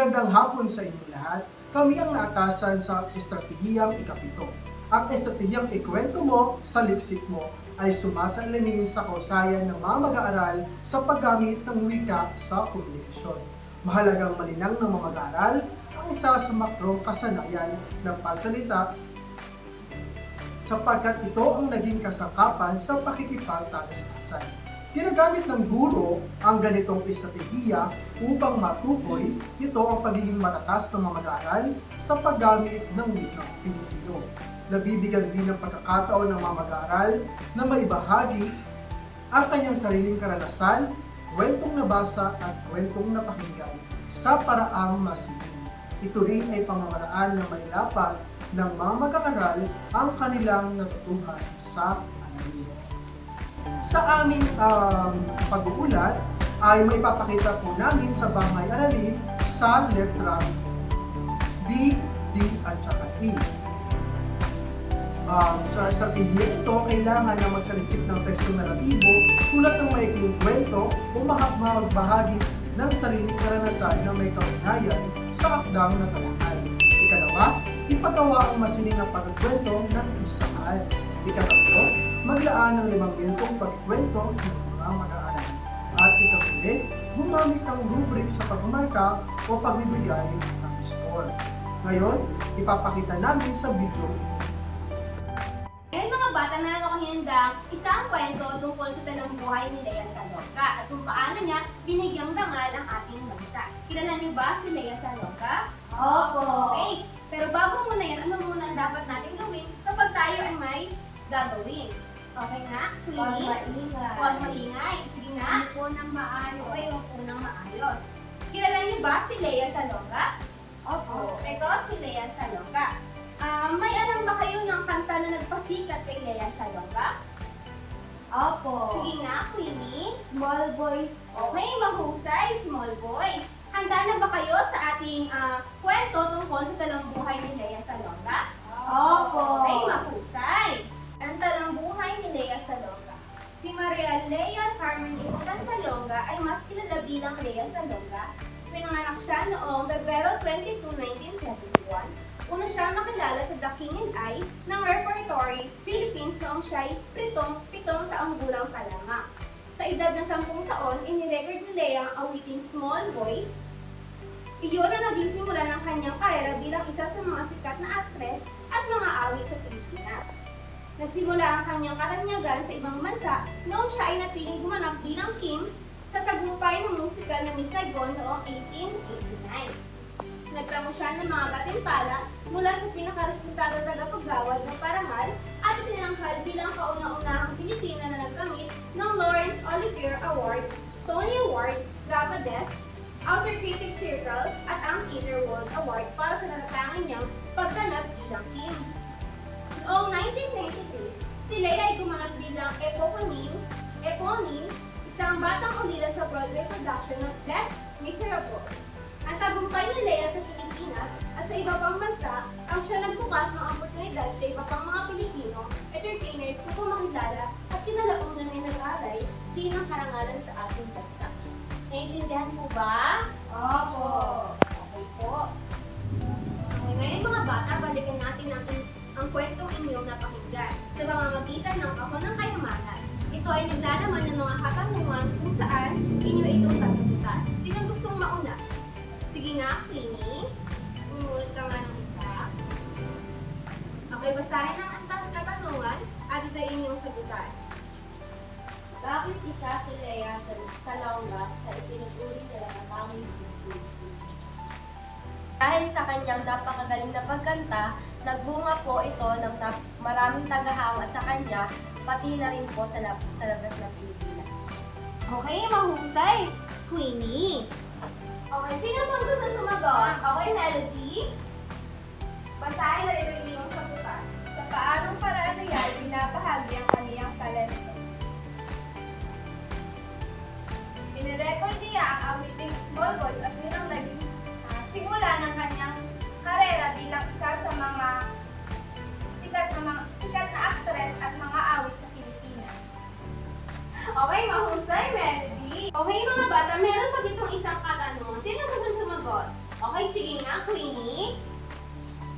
Magandang hapon sa inyong lahat. Kami ang naatasan sa estratehiyang ikapito. Ang estratehiyang ikwento mo sa liksik mo ay sumasalamin sa kausayan ng mga mag-aaral sa paggamit ng wika sa komunikasyon. Mahalagang malinang ng mga mag-aaral ang isa sa makrong kasanayan ng pagsalita sapagkat ito ang naging kasangkapan sa pakikipagtalastasan. Ginagamit ng guro ang ganitong estratehiya upang matukoy ito ang pagiging matatas ng mga mag-aaral sa paggamit ng wikang Pilipino. Nabibigyan din ng pagkakataon ng mga mag-aaral na maibahagi ang kanyang sariling karanasan, kwentong nabasa at kwentong napakinggan sa paraang masigil. Ito rin ay pamamaraan na mailapat ng mga mag-aaral ang kanilang natutuhan sa aralin. Sa aming pag-uulat ay may papakita po namin sa bangay aralin sa letra B, D, at saka E. Sa estratehiya ito, kailangan na magsarisip ng tekstong naratibo tulad ng maikling kwento o magbahagi ng sariling karanasan na may kaugnayan sa akdang na talakay. Ikalawa, ipagawa ang masining na pagkwento ng isahan. Ikatatlo, maglaan ng 5 minutong pagkwento ng mga mag-aaral. At ikahuli, gumamit ng rubric sa pagmarka o pagbibigay ng score. Ngayon, ipapakita namin sa video. Ngayon mga bata, meron ako hinandang isang kwento tungkol sa talang buhay ni Lea Salonga at kung paano niya binigyang dangal ang ating bansa. Kilala niyo ba si Lea Salonga? Opo. Okay, pero bago muna yan, ano muna ang dapat natin gawin kapag tayo ay may gagawin? Okay na? Huwag Queenie? maingay. Huwag maingay. Sige na. Upo ng maayos. Okay, upo ng maayos. Kilala niyo ba si Lea Salonga? Opo. Ito si Lea Salonga. May alam ba kayo ng kanta na nagpasikat kay Lea Salonga? Opo. Sige nga, Queenie. Small boys. Okay, mahusay, small boys. Handa na ba kayo sa ating kwento tungkol sa talambuhay ni Lea Salonga? Opo. Okay, mahusay. Ang talambuhay ni Lea Salonga. Si Maria Lea Carmen Imutan Salonga ay mas kilala bilang Lea Salonga. Pinanganak siya noong Pebrero 22, 1971. Una siyang nakilala sa The King and I ng Repertory Philippines noong siya ay 7 taong gulang pa lamang. Sa edad na 10 taon, inirecord ni Lea ang awiting Small Boys. Iyon ang naging simula ng kanyang karera bilang isa sa mga sikat na aktres at mga awit sa Pilipinas. Nagsimula ang kanyang katanyagan sa ibang bansa noong siya ay napiling gumanap bilang Kim sa tagumpay ng musikal na Miss Saigon noong 1889. Nagtamo siya ng mga gatimpala mula sa pinakarespetado tagapagawad ng parangal at itinangkal bilang kauna-unahang Pilipina na nagkamit ng Laurence Olivier Award, Tony Award, Java Desk, Outer Critics Circle at ang Inner World Award para sa natatangan niyang pagganap bilang Kim. Noong 1993, si Lea ay gumanap bilang Eponine, isang batang ulila sa Broadway production ng Les Miserables. Ang tagumpay ni Lea sa Pilipinas at sa iba pang bansa ang siya nagbukas ng oportunidad sa iba pang mga Pilipino entertainers upang makilala at kinalaunan ay nag-aral din ang karangalan sa ating bansa. Naiintindihan mo ba? Opo. Okay po. Okay, ngayon mga bata, balikan natin ang kwentong inyong napakinggan sa pamamagitan ng Ako ng Kayamanan. Ito ay naglalaman ng mga katanungan kung saan inyo ito sasagutan. Sino gustong mauna? Sige nga, Queenie. Umulit ka nga ng isa. Okay, basahin ang katanungan at ito ay inyong sagutan. Bakit isa si Lea Salonga sa itinuturing na natatanging Pilipino? Dahil sa kanyang napakagaling na pagkanta, nagbunga po ito ng maraming tagahanga sa kanya, pati na rin po sa labas ng Pilipinas. Okay, mahusay. Queenie. Okay, sino pang gusto sumagot? Okay, Melody. Basahin na rin yung inyong sagutan. Sa paanong paraan niya ay binabahagi ang kaniyang talento? Inirecord niya ang awiting Small Boys at yun ang naging simula ng kanyang karera bilang isa sa mga sikat na aktres at mga awit sa Pilipinas. Okay, mahusay, Melody. Okay, mga bata, meron pa ditong isang katanungan. Sino gusto sumagot? Okay, Okay, sige nga, Queenie.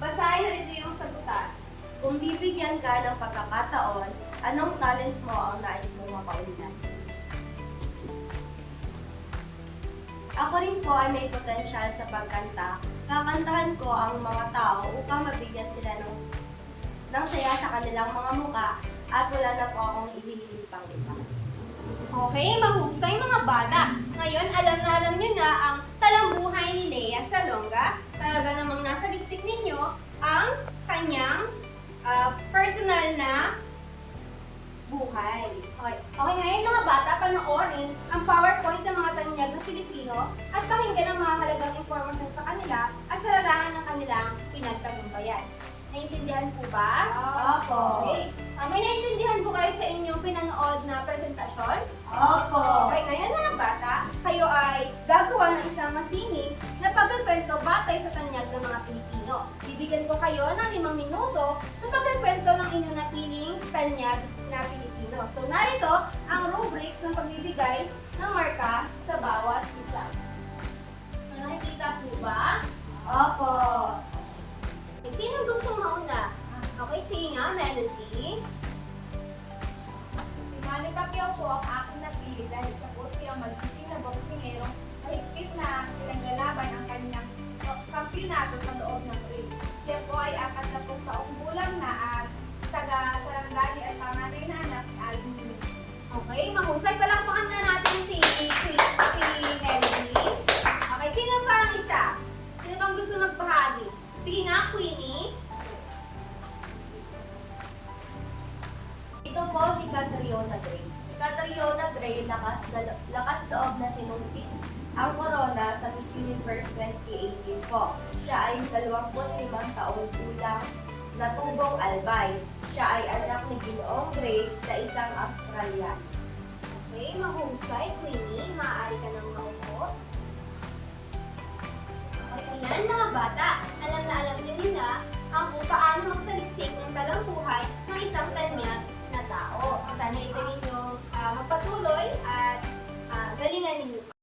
Basahin na dito yung sagutan. Kung bibigyan ka ng pagkakataon, anong talent mo ang nais mong mapaulan? Ako rin po ay may potensyal sa pagkanta. Kakantahan ko ang mga tao upang mabigyan sila ng saya sa kanilang mga muka at wala na po akong ihihiling pang iba. Okay, mahusay mga bata. Ngayon, alam nyo na ang talambuhay ni Lea Salonga. Talaga namang nasa liksik ninyo ang kanyang personal na buhay. Okay, ngayon mga bata, panoorin ang PowerPoint ng mga tanyag ng Pilipino at pakinggan ang mga halagang impormasyon sa kanila at sa larangan ng kanilang pinagtagumpayan. Naintindihan po ba? Opo. Okay. May naintindihan po kayo sa inyong pinanood na presentasyon? Opo. Okay, ngayon mga bata, kayo ay gagawa ng isang masining na pagkikwento batay sa tanyag ng mga Pilipino. Bibigyan ko kayo ng 5 minuto sa pagkikwento ng inyong napiling tanyag na Pilipino. So narito ang rubrics ng pagbibigay ng marka sa bawat isa. Nakikita po ba? Opo. Sino gusto mauna? Okay, sige nga, Melody. Si Manny Pacquiao po ang aking napili dahil siya po siyang magiging na boksingero mahigpit na pinaglalaban ang kanyang kampyonato sa loob ng ring. Siya po ay 40 taong gulang na at taga-Sarangani at panganay na anak ni Alvin Smith. Okay, mahusay. Palakpakan na natin si Melody. Okay, sino pa ang isa? Sino pang gusto magbahagi? Sige nga, Queenie. Ito po si Catriona Gray. Si Catriona Gray, lakas loob na sinumpit ang corona sa Miss Universe 2018 po. Siya ay 25 taong gulang na tubong albay. Siya ay anak ni Ginoong Gray na isang Australian. Okay, mahusay, Queenie. Maaari ka nang maupo. Okay, ayan mga bata. Alam na alam niyo nila ang kung paano magsaliksik ng talambuhay ng isang tanyag na tao. Sana ito ninyong magpatuloy at galingan ninyo.